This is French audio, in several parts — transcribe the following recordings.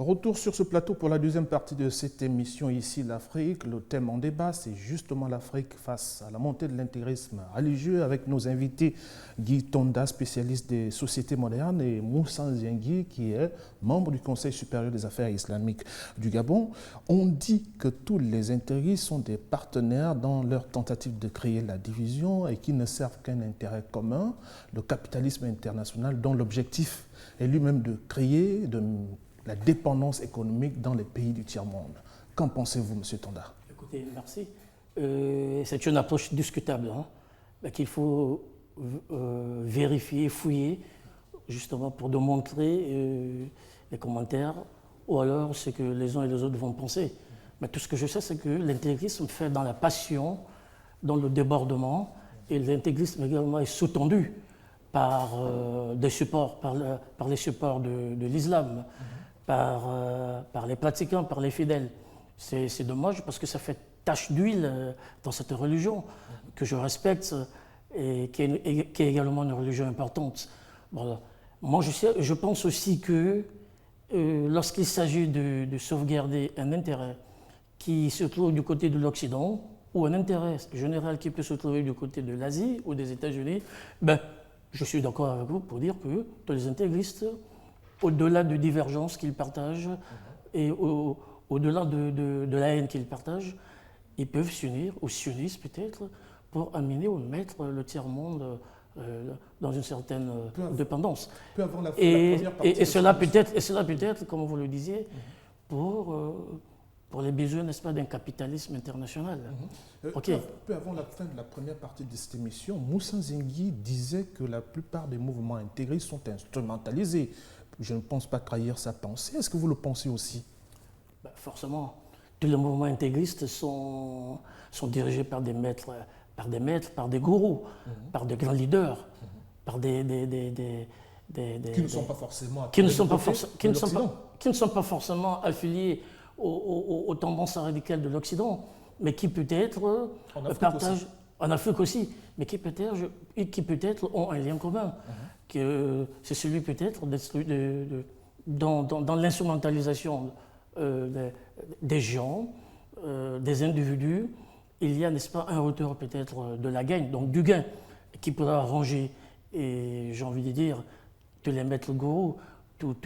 Retour sur ce plateau pour la deuxième partie de cette émission Ici l'Afrique. Le thème en débat, c'est justement l'Afrique face à la montée de l'intégrisme religieux avec nos invités Guy Tonda, spécialiste des sociétés modernes, et Moussa Nziengui, qui est membre du Conseil supérieur des affaires islamiques du Gabon. On dit que tous les intégristes sont des partenaires dans leur tentative de créer la division et qui ne servent qu'un intérêt commun, le capitalisme international, dont l'objectif est lui-même de créer la dépendance économique dans les pays du tiers-monde. Qu'en pensez-vous, M. Tonda? Écoutez, merci. C'est une approche discutable qu'il faut vérifier, fouiller, justement pour démontrer les commentaires ou alors ce que les uns et les autres vont penser. Mais tout ce que je sais, c'est que l'intégrisme fait dans la passion, dans le débordement, et l'intégrisme également est sous-tendu par des supports, par les supports de l'islam. Par les pratiquants, par les fidèles. C'est dommage parce que ça fait tache d'huile dans cette religion que je respecte et qui est également une religion importante. Voilà. Moi, je pense aussi que lorsqu'il s'agit de sauvegarder un intérêt qui se trouve du côté de l'Occident ou un intérêt général qui peut se trouver du côté de l'Asie ou des États-Unis, je suis d'accord avec vous pour dire que tous les intégristes, au-delà de divergences qu'ils partagent et au-delà de la haine qu'ils partagent, ils peuvent s'unir, ou s'unissent peut-être, pour amener ou mettre le tiers-monde dans une certaine dépendance. Et cela peut être, comme vous le disiez, pour les besoins, n'est-ce pas, d'un capitalisme international. Peu avant la fin de la première partie de cette émission, Moussa Nziengui disait que la plupart des mouvements intégristes sont instrumentalisés. Je ne pense pas trahir sa pensée. Est-ce que vous le pensez aussi? Forcément. Tous les mouvements intégristes sont dirigés par des maîtres, par des gourous, par des grands leaders, par des qui ne sont pas forcément qui ne sont pas forcément affiliés aux tendances radicales de l'Occident, mais qui peut-être partagent en Afrique aussi, mais qui peut-être ont un lien commun. C'est celui peut-être dans l'instrumentalisation des gens, des individus. Il y a, n'est-ce pas, un retour peut-être de la gagne, donc du gain, qui pourra arranger, et j'ai envie de dire, tous les maîtres gourous, tous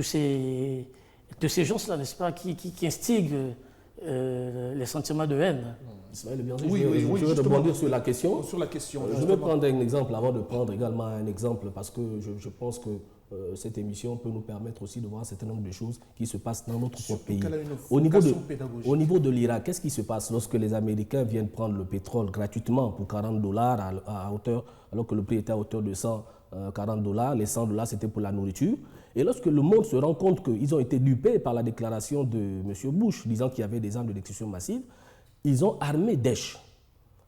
ces gens-là, n'est-ce pas, qui instiguent les sentiments de haine. Je vais rebondir sur la question. Je vais prendre un exemple avant de prendre également un exemple parce que je pense que cette émission peut nous permettre aussi de voir un certain nombre de choses qui se passent dans notre propre pays. Au niveau de l'Irak, qu'est-ce qui se passe lorsque les Américains viennent prendre le pétrole gratuitement pour $40 à hauteur, alors que le prix était à hauteur de $140, les $100 c'était pour la nourriture. Et lorsque le monde se rend compte qu'ils ont été dupés par la déclaration de M. Bush disant qu'il y avait des armes de destruction massive, ils ont armé Daesh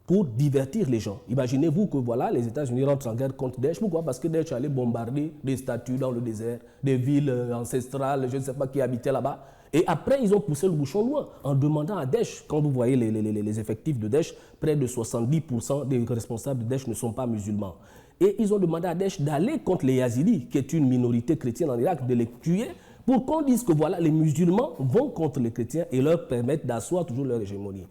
pour divertir les gens. Imaginez-vous que voilà, les États-Unis rentrent en guerre contre Daesh. Pourquoi? Parce que Daesh allait bombarder des statues dans le désert, des villes ancestrales, je ne sais pas qui habitait là-bas. Et après, ils ont poussé le bouchon loin en demandant à Daesh, quand vous voyez les effectifs de Daesh, près de 70% des responsables de Daesh ne sont pas musulmans. Et ils ont demandé à Daesh d'aller contre les Yazidis, qui est une minorité chrétienne en Irak, de les tuer, pour qu'on dise que voilà, les musulmans vont contre les chrétiens et leur permettent d'asseoir toujours leur hégémonie.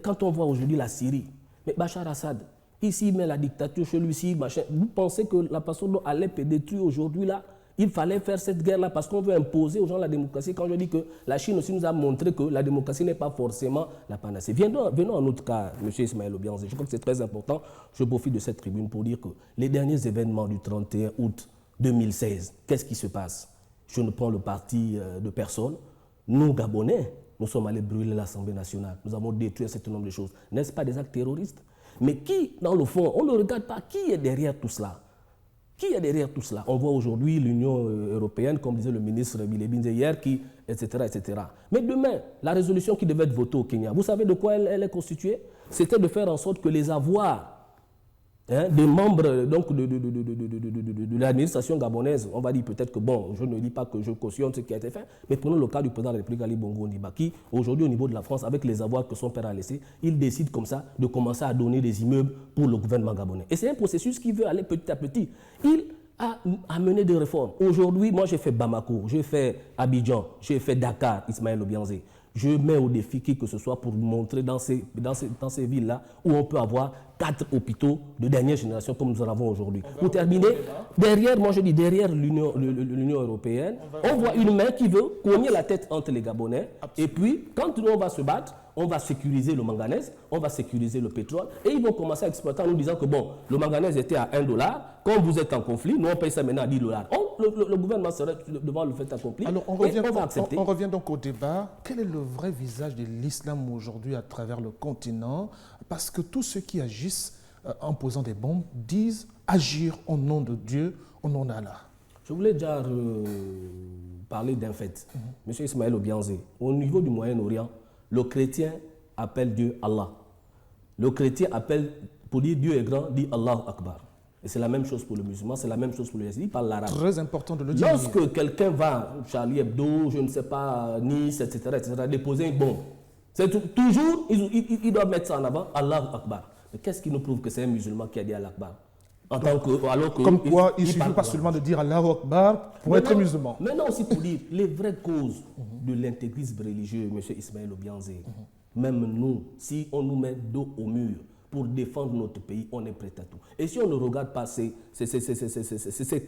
Quand on voit aujourd'hui la Syrie, mais Bachar Assad, ici il met la dictature chez lui, vous pensez que la façon dont Alep est détruite aujourd'hui là, il fallait faire cette guerre-là parce qu'on veut imposer aux gens la démocratie. Quand je dis que la Chine aussi nous a montré que la démocratie n'est pas forcément la panacée. Venons en autre cas, M. Ismaël Obianze. Je crois que c'est très important. Je profite de cette tribune pour dire que les derniers événements du 31 août 2016, qu'est-ce qui se passe? Je ne prends le parti de personne. Nous, Gabonais, nous sommes allés brûler l'Assemblée nationale. Nous avons détruit un certain nombre de choses. N'est-ce pas des actes terroristes? Mais qui, dans le fond, on ne regarde pas qui est derrière tout cela? Qui est derrière tout cela? On voit aujourd'hui l'Union européenne, comme disait le ministre Bilebinze hier, etc., etc. Mais demain, la résolution qui devait être votée au Kenya, vous savez de quoi elle est constituée? C'était de faire en sorte que les avoirs des membres donc, de l'administration gabonaise, on va dire peut-être que, bon, je ne dis pas que je cautionne ce qui a été fait, mais prenons le cas du président de la République, Ali Bongo Ondimba, qui, aujourd'hui, au niveau de la France, avec les avoirs que son père a laissés, il décide comme ça de commencer à donner des immeubles pour le gouvernement gabonais. Et c'est un processus qui veut aller petit à petit. à mener des réformes. Aujourd'hui, moi j'ai fait Bamako, j'ai fait Abidjan, j'ai fait Dakar, Ismaël Obianzé. Je mets au défi qui que ce soit pour montrer dans ces villes-là où on peut avoir 4 hôpitaux de dernière génération comme nous en avons aujourd'hui. Pour terminer, derrière l'Union européenne, on voit une main qui veut cogner la tête entre les Gabonais. Et puis, quand nous on va se battre, on va sécuriser le manganèse, on va sécuriser le pétrole, et ils vont commencer à exploiter en nous disant que bon, le manganèse était à $1, quand vous êtes en conflit, nous on paye ça maintenant à $10. Le gouvernement serait devant le fait accompli. Alors on va accepter. On revient donc au débat. Quel est le vrai visage de l'islam aujourd'hui à travers le continent? Parce que tous ceux qui agissent en posant des bombes disent agir au nom de Dieu, au nom d'Allah. Je voulais déjà parler d'un fait. Monsieur Ismaël Obianzé, au niveau du Moyen-Orient, le chrétien appelle Dieu Allah. Le chrétien appelle, pour dire Dieu est grand, dit Allah Akbar. Et c'est la même chose pour le musulman, c'est la même chose pour le yazidi, il parle l'arabe. Très important de le dire. Lorsque quelqu'un va, Charlie Hebdo, je ne sais pas, Nice, etc., déposer une bombe, c'est toujours, ils doivent mettre ça en avant, Allah Akbar. Mais qu'est-ce qui nous prouve que c'est un musulman qui a dit Allah Akbar? Comme quoi, il ne suffit pas seulement de dire Allahu Akbar pour être musulman. Maintenant aussi pour dire les vraies causes de l'intégrisme religieux, M. Ismaël Obianzé, même nous, si on nous met dos au mur pour défendre notre pays, on est prêt à tout. Et si on ne regarde pas ces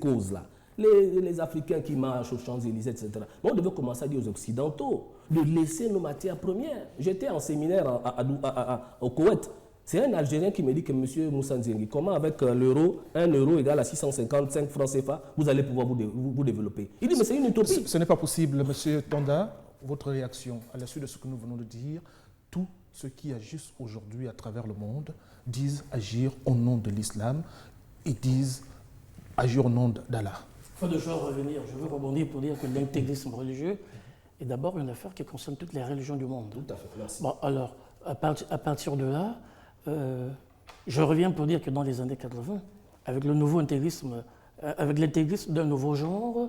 causes-là, les Africains qui marchent aux Champs-Élysées, etc., on devait commencer à dire aux Occidentaux de laisser nos matières premières. J'étais en séminaire au Koweït. C'est un Algérien qui me dit que M. Moussa Nzengi, comment avec l'euro, 1 euro égale à 655 francs CFA, vous allez pouvoir vous développer. Il dit, mais c'est une utopie. Ce n'est pas possible, M. Tonda. Votre réaction à la suite de ce que nous venons de dire, tous ceux qui agissent aujourd'hui à travers le monde disent agir au nom de l'islam et disent agir au nom d'Allah. Il faut de choses revenir. Je veux rebondir pour dire que l'intégrisme religieux est d'abord une affaire qui concerne toutes les religions du monde. Tout à fait, merci. Bon, alors, à partir de là, je reviens pour dire que dans les années 80, avec le nouveau intégrisme, avec l'intégrisme d'un nouveau genre,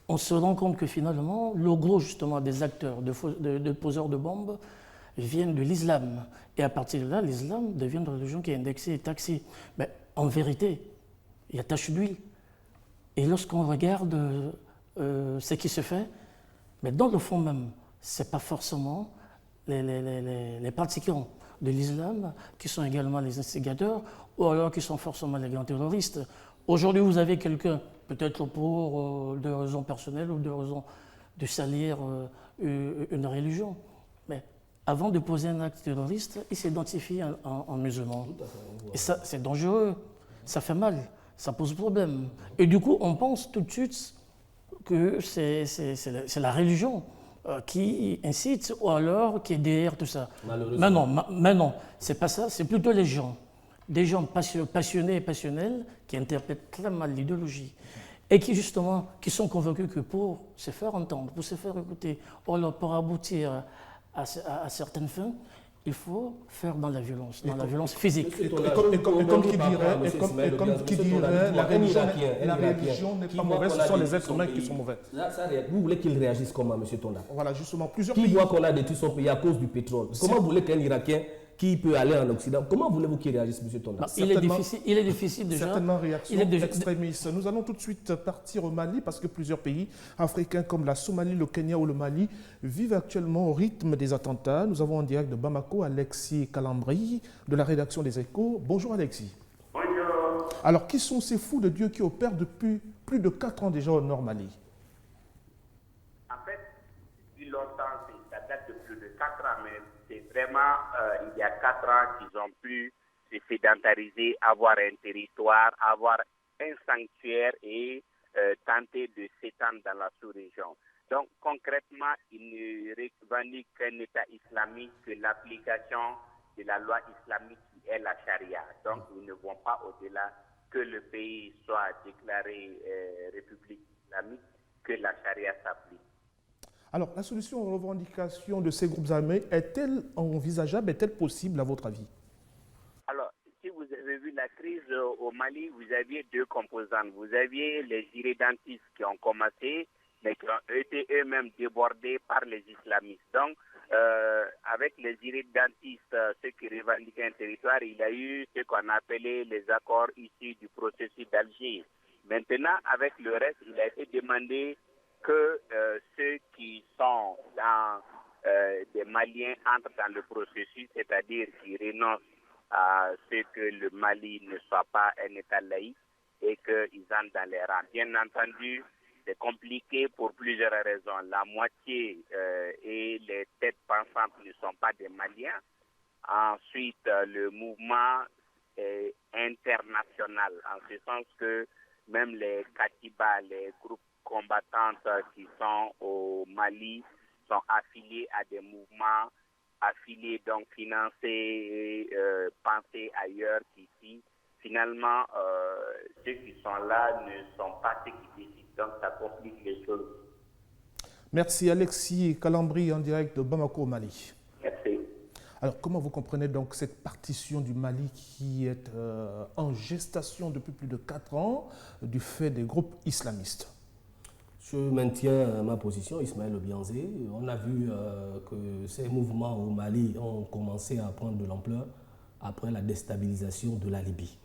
on se rend compte que finalement, le gros justement des acteurs, de poseurs de bombes, viennent de l'islam. Et à partir de là, l'islam devient une religion qui est indexée et taxée. Mais en vérité, il y a tache d'huile. Et lorsqu'on regarde ce qui se fait, mais dans le fond même, ce n'est pas forcément les pratiquants de l'islam qui sont également les instigateurs ou alors qui sont forcément les grands terroristes. Aujourd'hui, vous avez quelqu'un, peut-être pour des raisons personnelles ou des raisons de salir une religion, mais avant de poser un acte terroriste, il s'identifie en musulman. Et ça, c'est dangereux, ça fait mal, ça pose problème. Et du coup, on pense tout de suite que c'est la religion qui incite ou alors qui est derrière tout ça. Mais non, c'est pas ça, c'est plutôt les gens. Des gens passionnés et passionnels qui interprètent très mal l'idéologie et qui justement qui sont convaincus que pour se faire entendre, pour se faire écouter, ou alors pour aboutir à certaines fins, il faut faire dans la violence physique. Et comme qui dirait, la religion n'est pas mauvaise, ce sont les êtres humains qui sont mauvais. Vous voulez qu'il réagisse comment, M. Tonda? Voilà, justement, plusieurs pays. Qui voit qu'on a détruit son pays à cause du pétrole? Comment vous voulez qu'un Irakien qui peut aller en Occident, comment voulez-vous qu'il réagisse, M. Tonda? Il est difficile déjà. Certainement réaction extrémiste. Nous allons tout de suite partir au Mali parce que plusieurs pays africains comme la Somalie, le Kenya ou le Mali vivent actuellement au rythme des attentats. Nous avons en direct de Bamako Alexis Calambri de la rédaction des Échos. Bonjour Alexis. Bonjour. Alors qui sont ces fous de Dieu qui opèrent depuis plus de 4 ans déjà au Nord Mali? En fait, depuis longtemps, ça date de plus de 4 ans, mais c'est vraiment il y a 4 ans qu'ils ont pu se sédentariser, avoir un territoire, avoir un sanctuaire et tenter de s'étendre dans la sous-région. Donc concrètement, ils ne revendiquent qu'un État islamique, que l'application de la loi islamique qui est la charia. Donc ils ne vont pas au-delà que le pays soit déclaré république islamique, que la charia s'applique. Alors, la solution aux revendications de ces groupes armés est-elle envisageable, est-elle possible à votre avis? Alors, si vous avez vu la crise au Mali, vous aviez 2 composantes. Vous aviez les irrédentistes qui ont commencé, mais qui ont été eux-mêmes débordés par les islamistes. Donc, avec les irrédentistes, ceux qui revendiquaient un territoire, il y a eu ce qu'on appelait les accords issus du processus d'Alger. Maintenant, avec le reste, il a été demandé que ceux qui sont dans des Maliens entrent dans le processus, c'est-à-dire qui renoncent à ce que le Mali ne soit pas un État laïque et qu'ils entrent dans les rangs. Bien entendu, c'est compliqué pour plusieurs raisons. La moitié et les têtes pensantes ne sont pas des Maliens. Ensuite, le mouvement est international, en ce sens que même les Katiba, les groupes combattantes qui sont au Mali, sont affiliés à des mouvements, affiliés donc financés et pensés ailleurs qu'ici. Finalement, ceux qui sont là ne sont pas ceux qui décident, donc ça complique les choses. Merci Alexis Kalambri en direct de Bamako, Mali. Merci. Alors comment vous comprenez donc cette partition du Mali qui est en gestation depuis plus de 4 ans du fait des groupes islamistes? Je maintiens ma position, Ismaël Obianzé. On a vu que ces mouvements au Mali ont commencé à prendre de l'ampleur après la déstabilisation de la Libye.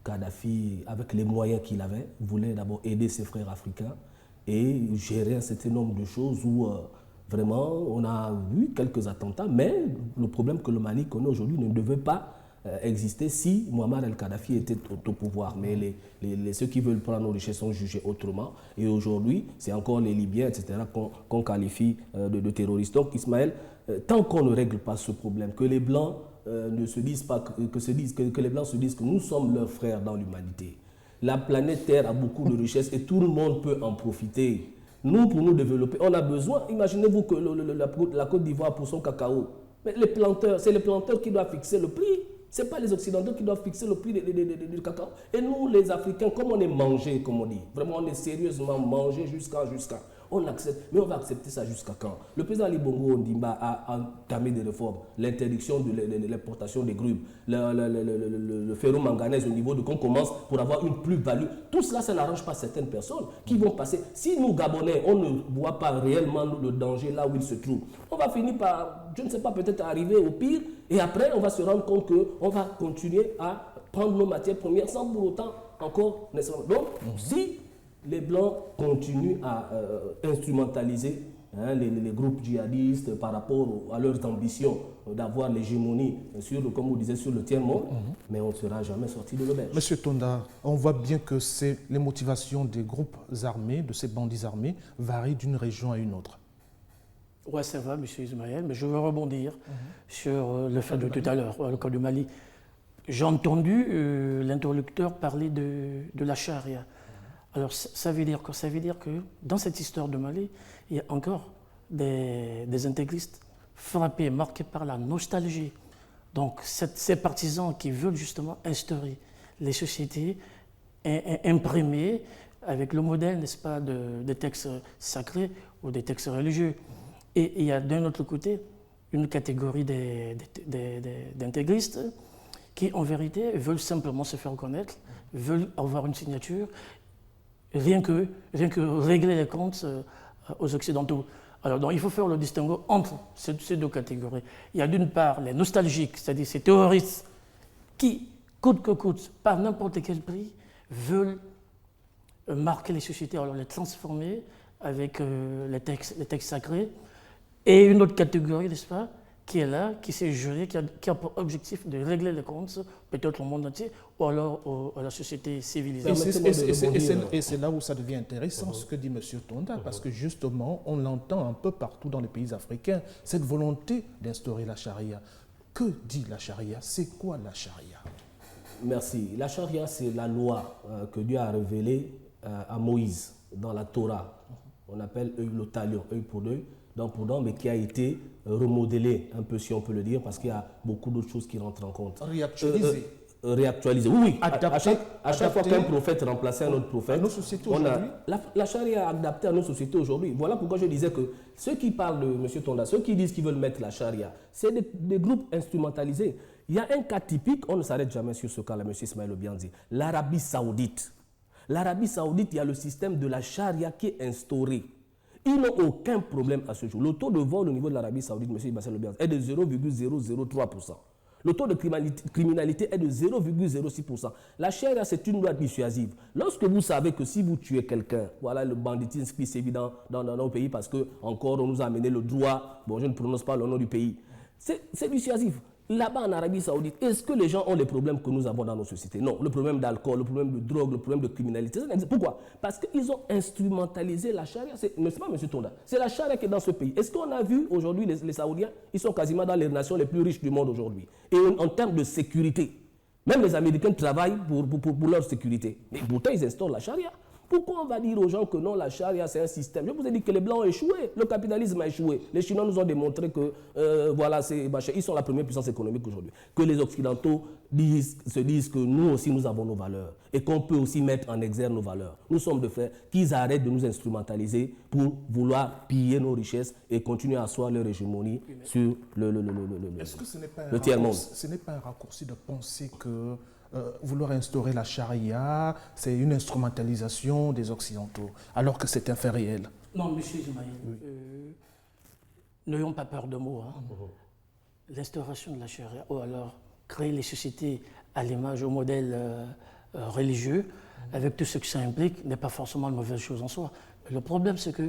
Kadhafi, avec les moyens qu'il avait, voulait d'abord aider ses frères africains et gérer un certain nombre de choses où vraiment on a vu quelques attentats, mais le problème que le Mali connaît aujourd'hui ne devait pas exister si Muammar el-Kadhafi était au pouvoir. Mais ceux qui veulent prendre nos richesses sont jugés autrement. Et aujourd'hui, c'est encore les Libyens, etc., qu'on qualifie de terroristes. Donc, Ismaël, tant qu'on ne règle pas ce problème, que les Blancs ne se disent pas, que les Blancs se disent que nous sommes leurs frères dans l'humanité. La planète Terre a beaucoup de richesses et tout le monde peut en profiter. Nous, pour nous développer, on a besoin, imaginez-vous que la Côte d'Ivoire pour son cacao, mais les planteurs, c'est les planteurs qui doivent fixer le prix. Ce n'est pas les Occidentaux qui doivent fixer le prix du cacao. Et nous, les Africains, comme on est mangés, comme on dit, vraiment on est sérieusement mangés jusqu'à, on accepte, mais on va accepter ça jusqu'à quand? Le président Ali Bongo Ondimba a entamé des réformes, l'interdiction de l'importation des grumes, le ferro-manganèse au niveau de qu'on commence pour avoir une plus-value. Tout cela, ça n'arrange pas certaines personnes qui vont passer. Si nous, Gabonais, on ne voit pas réellement le danger là où il se trouve, on va finir par, je ne sais pas, peut-être arriver au pire, et après, on va se rendre compte qu'on va continuer à prendre nos matières premières sans pour autant encore... Donc, si les Blancs continuent à instrumentaliser les groupes djihadistes par rapport à leurs ambitions d'avoir l'hégémonie sur, comme vous disiez, sur le tiers-monde, mais on ne sera jamais sorti de l'auberge. Monsieur Tonda, on voit bien que les motivations des groupes armés, de ces bandits armés, varient d'une région à une autre. Oui, ça va, M. Ismaël, mais je veux rebondir sur le fait de tout à l'heure, le cas du Mali. J'ai entendu l'interlocuteur parler de la charia. Alors, ça veut dire que dans cette histoire de Mali, il y a encore des intégristes frappés, marqués par la nostalgie. Donc, ces partisans qui veulent justement instaurer les sociétés imprimées avec le modèle, n'est-ce pas, des textes sacrés ou des textes religieux. Et il y a d'un autre côté une catégorie d'intégristes qui, en vérité, veulent simplement se faire connaître, veulent avoir une signature, rien que régler les comptes aux Occidentaux. Alors, donc, il faut faire le distinguo entre ces deux catégories. Il y a d'une part les nostalgiques, c'est-à-dire ces terroristes qui, coûte que coûte, par n'importe quel prix, veulent marquer les sociétés, alors les transformer avec les textes sacrés. Et une autre catégorie, n'est-ce pas, qui est là, qui s'est jurée, qui a pour objectif de régler les comptes, peut-être au monde entier, ou alors à la société civilisée. Et c'est là où ça devient intéressant, ce que dit M. Tonda, parce que justement, on l'entend un peu partout dans les pays africains, cette volonté d'instaurer la charia. Que dit la charia? C'est quoi la charia? Merci. La charia, c'est la loi que Dieu a révélée à Moïse dans la Torah. On appelle œil le talion, œil pour œil, dent pour dent, mais qui a été remodelé un peu, si on peut le dire, parce qu'il y a beaucoup d'autres choses qui rentrent en compte. Réactualisé, oui. À chaque fois qu'un prophète remplaçait un autre prophète, nos sociétés aujourd'hui. La charia est adaptée à nos sociétés aujourd'hui. Voilà pourquoi je disais que ceux qui parlent de M. Tonda, ceux qui disent qu'ils veulent mettre la charia, c'est des groupes instrumentalisés. Il y a un cas typique, on ne s'arrête jamais sur ce cas-là, M. Ismaël Obianzi, l'Arabie Saoudite. L'Arabie Saoudite, il y a le système de la charia qui est instauré. Ils n'ont aucun problème à ce jour. Le taux de vol au niveau de l'Arabie Saoudite, M. Ismaël Obianzi, est de 0,003%. Le taux de criminalité est de 0,06%. La charia, c'est une loi dissuasive. Lorsque vous savez que si vous tuez quelqu'un, voilà le banditisme qui sévit dans nos pays, parce que encore on nous a amené le droit, bon je ne prononce pas le nom du pays, c'est dissuasif. Là-bas en Arabie Saoudite, est-ce que les gens ont les problèmes que nous avons dans nos sociétés? Non, le problème d'alcool, le problème de drogue, le problème de criminalité. Pourquoi? Parce qu'ils ont instrumentalisé la charia. N'est-ce pas, M. Tonda? C'est la charia qui est dans ce pays. Est-ce qu'on a vu aujourd'hui les Saoudiens? Ils sont quasiment dans les nations les plus riches du monde aujourd'hui. Et en termes de sécurité, même les Américains travaillent pour leur sécurité. Mais pourtant, ils instaurent la charia. Pourquoi on va dire aux gens que non, la charia, c'est un système? Je vous ai dit que les Blancs ont échoué, le capitalisme a échoué. Les Chinois nous ont démontré que voilà, ils sont la première puissance économique aujourd'hui. Que les Occidentaux se disent que nous aussi, nous avons nos valeurs et qu'on peut aussi mettre en exergue nos valeurs. Nous sommes de fait qu'ils arrêtent de nous instrumentaliser pour vouloir piller nos richesses et continuer à asseoir leur hégémonie sur le tiers-monde. Ce n'est pas un raccourci de penser que vouloir instaurer la charia, c'est une instrumentalisation des Occidentaux, alors que c'est un fait réel. Non, monsieur Ismaël, n'ayons pas peur de mots. Hein. L'instauration de la charia, ou alors créer les sociétés à l'image, au modèle religieux, avec tout ce que ça implique, n'est pas forcément une mauvaise chose en soi. Mais le problème, c'est que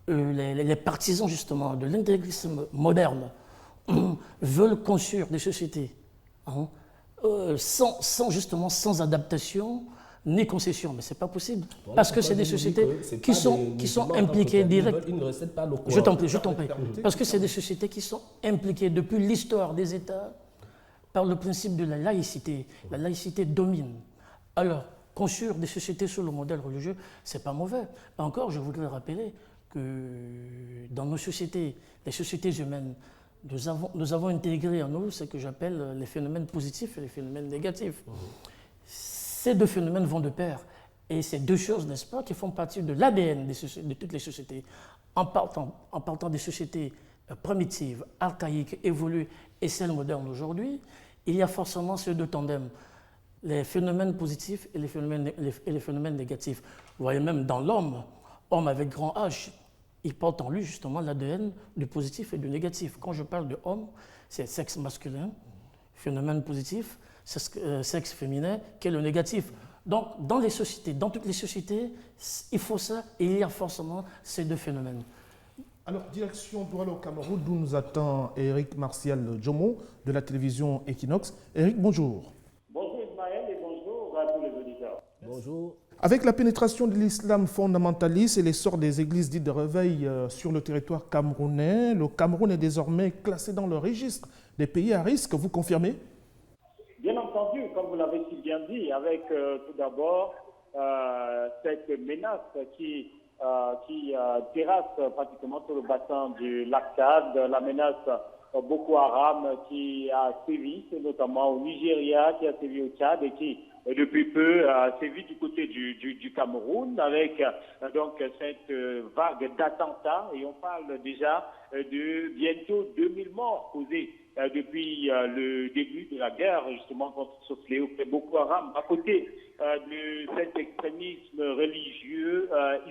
les partisans, justement, de l'intégrisme moderne veulent construire des sociétés sans adaptation ni concession, mais ce n'est pas possible. Voilà, parce que c'est des sociétés qui sont impliquées directement. Je t'en prie. Parce que c'est des sociétés qui sont impliquées depuis l'histoire des États par le principe de la laïcité. La laïcité domine. Alors, construire des sociétés sur le modèle religieux, ce n'est pas mauvais. Encore, je voudrais rappeler que dans nos sociétés, les sociétés humaines, nous avons intégré en nous ce que j'appelle les phénomènes positifs et les phénomènes négatifs. Ces deux phénomènes vont de pair. Et ces deux choses, n'est-ce pas, qui font partie de l'ADN de toutes les sociétés. En partant des sociétés primitives, archaïques, évoluées et celles modernes aujourd'hui, il y a forcément ces deux tandems, les phénomènes positifs et les phénomènes négatifs. Vous voyez même dans l'homme, homme avec grand H, il porte en lui justement l'ADN du positif et du négatif. Quand je parle de homme, c'est sexe masculin, phénomène positif, sexe féminin, qui est le négatif. Donc, dans les sociétés, dans toutes les sociétés, il faut ça et il y a forcément ces deux phénomènes. Alors, direction Douala au Cameroun, d'où nous attend Eric Martial Djomo de la télévision Equinox. Eric, bonjour. Bonjour Ismaël et bonjour à tous les auditeurs. Bonjour. Avec la pénétration de l'islam fondamentaliste et l'essor des églises dites de réveil sur le territoire camerounais, le Cameroun est désormais classé dans le registre des pays à risque, vous confirmez? Bien entendu, comme vous l'avez si bien dit, avec tout d'abord cette menace qui terrasse pratiquement tout le bassin du lac Tchad, la menace Boko Haram qui a sévi, notamment au Nigeria, qui a sévi au Tchad et qui depuis peu sévi du côté du Cameroun avec donc cette vague d'attentats et on parle déjà de bientôt 2000 morts causés depuis le début de la guerre justement contre ce fléau que Boko Haram à côté de cet extrémisme religieux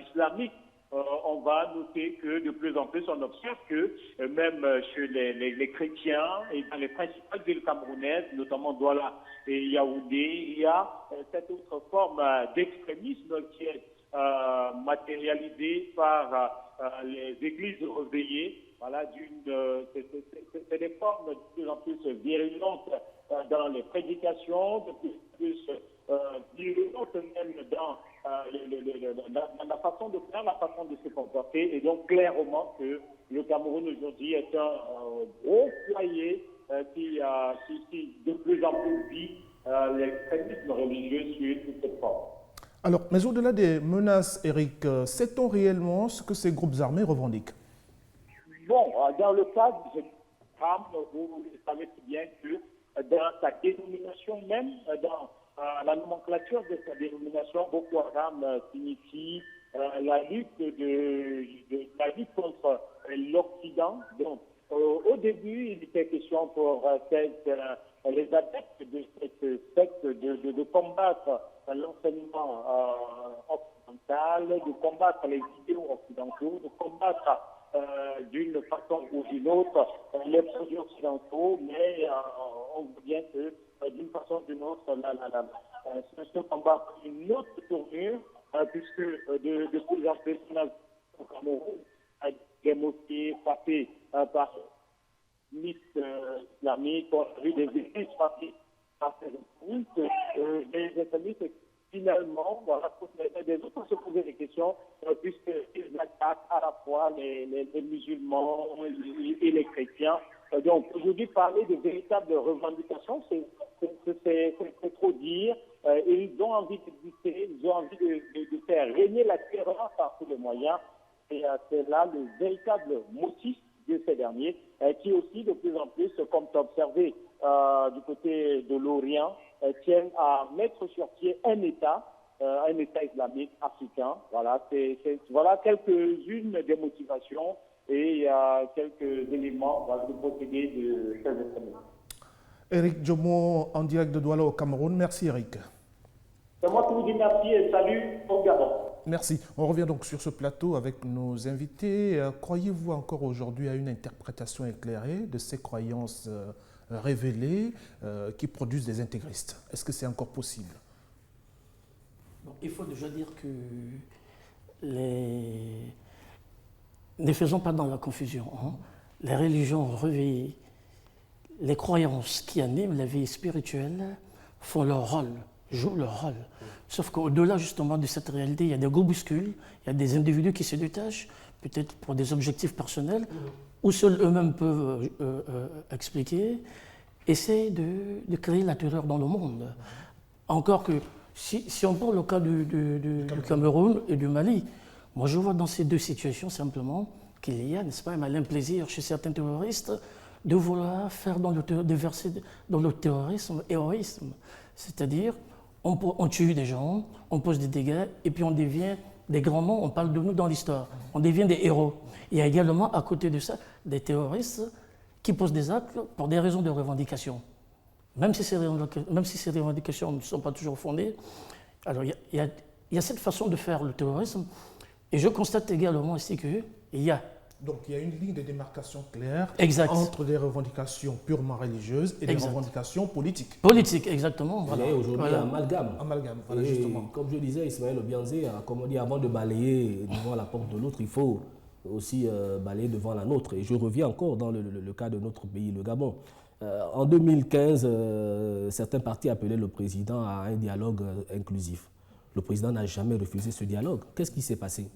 islamique. On va noter que de plus en plus on observe que même chez les chrétiens et dans les principales villes camerounaises, notamment Douala et Yaoundé, il y a cette autre forme d'extrémisme qui est matérialisée par les églises réveillées. Voilà, c'est des formes de plus en plus virulentes dans les prédications, de plus en plus virulentes même dans la façon de faire, la façon de se comporter. Et donc, clairement, que le Cameroun aujourd'hui est un gros foyer qui de plus en plus vit l'extrémisme religieux sur toutes ces formes. Alors, mais au-delà des menaces, Eric, sait-on réellement ce que ces groupes armés revendiquent? Bon, dans le cadre de cette trame, vous savez bien que dans sa dénomination même, dans la nomenclature de sa dénomination, Boko Haram signifie la lutte contre l'Occident. Donc, au début, il était question pour les adeptes de cette secte de combattre l'enseignement occidental, de combattre les idéaux occidentaux, de combattre d'une façon ou d'une autre les produits occidentaux, mais on voit bien que d'une façon ou d'une autre, ce combat a pris une autre tournure, puisque de plus en plus, au Cameroun, des mosquées frappées par milices islamiques, on a vu des églises frappées par ces extrémistes, les extrémistes finalement, voilà, des autres se poser des questions, puisqu'ils attaquent à la fois les musulmans et les chrétiens. Donc, aujourd'hui, parler de véritables revendications, c'est trop dire. Ils ont envie d'exister, ils ont envie de faire régner la terreur par tous les moyens. Et c'est là le véritable motif de ces derniers, qui aussi, de plus en plus, comme tu as observé du côté de l'Orient, tiennent à mettre sur pied un État islamique africain. Voilà, voilà quelques-unes des motivations et quelques éléments du procédé de ces extrémistes. Éric Djomo, en direct de Douala au Cameroun. Merci Éric. C'est moi qui vous dis merci et salut au Gabon. Merci. On revient donc sur ce plateau avec nos invités. Croyez-vous encore aujourd'hui à une interprétation éclairée de ces croyances révélées qui produisent des intégristes? Est-ce que c'est encore possible? Il faut déjà dire que ne faisons pas dans la confusion. Les religions réveillées, les croyances qui animent la vie spirituelle font leur rôle, jouent leur rôle. Sauf qu'au-delà justement de cette réalité, il y a des groupuscules, il y a des individus qui se détachent, peut-être pour des objectifs personnels, ou seuls eux-mêmes peuvent expliquer, essaient de créer la terreur dans le monde. Encore que, si on prend le cas du Cameroun et du Mali, moi je vois dans ces deux situations simplement qu'il y a, n'est-ce pas, un malin plaisir chez certains terroristes de vouloir faire de verser dans le terrorisme héroïsme. C'est-à-dire, on tue des gens, on pose des dégâts, et puis on devient des grands noms, on parle de nous dans l'histoire. On devient des héros. Il y a également, à côté de ça, des terroristes qui posent des actes pour des raisons de revendication. Même si ces revendications ne sont pas toujours fondées. Alors, il y a cette façon de faire le terrorisme. Et je constate également aussi qu'il y a... Donc, il y a une ligne de démarcation claire entre des revendications purement religieuses et des revendications politiques. Politiques, exactement. Voilà. Et aujourd'hui, amalgame. Voilà, justement. Comme je disais, Ismaël Obianze, comme on dit, avant de balayer devant la porte de l'autre, il faut aussi balayer devant la nôtre. Et je reviens encore dans le cas de notre pays, le Gabon. En 2015, certains partis appelaient le président à un dialogue inclusif. Le président n'a jamais refusé ce dialogue. Qu'est-ce qui s'est passé?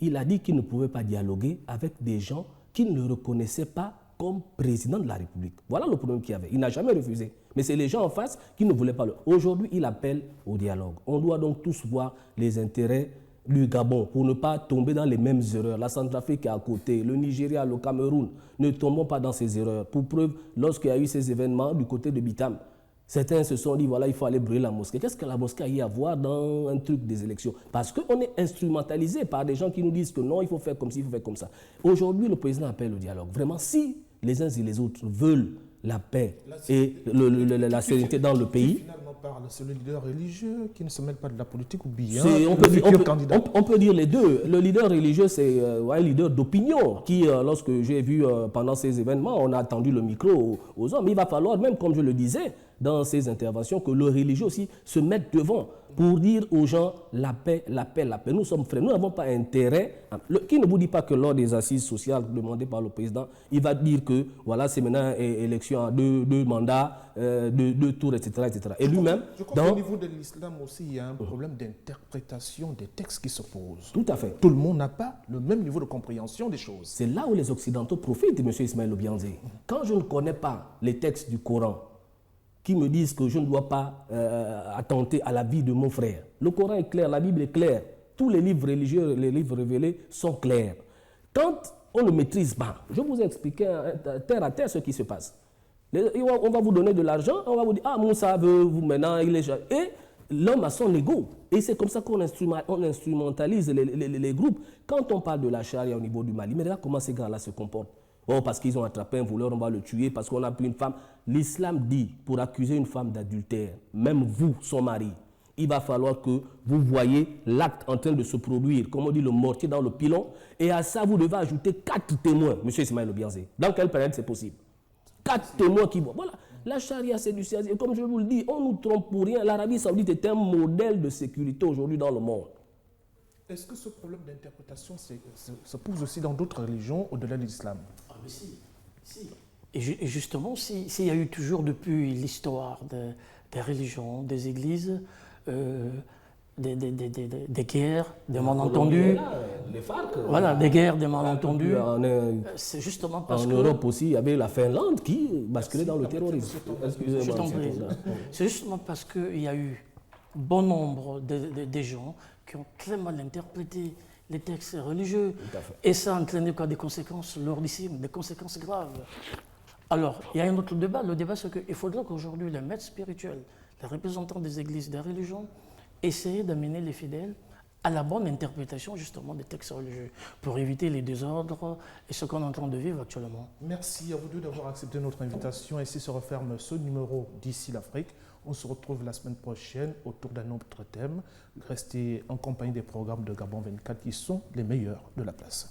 Il a dit qu'il ne pouvait pas dialoguer avec des gens qu'il ne reconnaissait pas comme président de la République. Voilà le problème qu'il y avait. Il n'a jamais refusé. Mais c'est les gens en face qui ne voulaient pas le... Aujourd'hui, il appelle au dialogue. On doit donc tous voir les intérêts du Gabon pour ne pas tomber dans les mêmes erreurs. La Centrafrique est à côté, le Nigeria, le Cameroun. Ne tombons pas dans ces erreurs. Pour preuve, lorsqu'il y a eu ces événements du côté de Bitam, certains se sont dit, voilà, il faut aller brûler la mosquée. Qu'est-ce que la mosquée a eu à voir dans un truc des élections? Parce qu'on est instrumentalisé par des gens qui nous disent que non, il faut faire comme ci, il faut faire comme ça. Aujourd'hui, le président appelle au dialogue. Vraiment, si les uns et les autres veulent la paix et la sérénité dans le pays... Finalement, c'est le leader religieux qui ne se mêle pas de la politique ou bien on peut dire les deux. Le leader religieux, c'est un leader d'opinion qui, lorsque j'ai vu pendant ces événements, on a tendu le micro aux hommes. Il va falloir, même comme je le disais dans ces interventions, que le religieux aussi se mette devant pour dire aux gens la paix, la paix, la paix. Nous sommes frères, nous n'avons pas intérêt. Qui ne vous dit pas que lors des assises sociales demandées par le président, il va dire que voilà, c'est maintenant élection à deux mandats, deux tours, etc. etc. Et lui-même, je crois qu'au niveau de l'islam aussi, il y a un problème d'interprétation des textes qui s'opposent. Tout à fait. Tout le monde n'a pas le même niveau de compréhension des choses. C'est là où les Occidentaux profitent, M. Ismaël Obianze. Quand je ne connais pas les textes du Coran, qui me disent que je ne dois pas attenter à la vie de mon frère. Le Coran est clair, la Bible est claire. Tous les livres religieux, les livres révélés sont clairs. Quand on ne maîtrise pas, je vous ai expliqué terre à terre ce qui se passe. On va vous donner de l'argent, on va vous dire, ah, Moussa veut vous maintenant, il est... Et l'homme a son ego. Et c'est comme ça qu'on instrumentalise les groupes. Quand on parle de la charia au niveau du Mali, mais regarde comment ces gars-là se comportent. Oh, parce qu'ils ont attrapé un voleur, on va le tuer, parce qu'on a pris une femme. L'islam dit, pour accuser une femme d'adultère, même vous, son mari, il va falloir que vous voyez l'acte en train de se produire, comme on dit, le mortier dans le pilon, et à ça, vous devez ajouter 4 témoins, M. Ismaël Obianze. Dans quelle période c'est possible? 4 témoins qui voient. Voilà. La charia, c'est du service. Et comme je vous le dis, on nous trompe pour rien. L'Arabie Saoudite est un modèle de sécurité aujourd'hui dans le monde. Est-ce que ce problème d'interprétation se pose aussi dans d'autres religions au-delà de l'islam? Ah, mais si. Et justement, s'il y a eu toujours depuis l'histoire des religions, des églises, des guerres, des malentendus. Les FARC. Voilà, des guerres, des malentendus. C'est justement parce que... En Europe aussi, il y avait la Finlande qui basculait dans le terrorisme. Excusez-moi. C'est justement parce qu'il y a eu bon nombre de gens qui ont très mal interprété les textes religieux. Et ça a entraîné quoi? Des conséquences lourdissimes, des conséquences graves. Alors, il y a un autre débat. Le débat, c'est qu'il faudra qu'aujourd'hui, les maîtres spirituels, les représentants des églises, des religions, essayent d'amener les fidèles à la bonne interprétation, justement, des textes religieux, pour éviter les désordres et ce qu'on est en train de vivre actuellement. Merci à vous deux d'avoir accepté notre invitation. Ici se referme ce numéro d'Ici l'Afrique. On se retrouve la semaine prochaine autour d'un autre thème. Restez en compagnie des programmes de Gabon 24 qui sont les meilleurs de la place.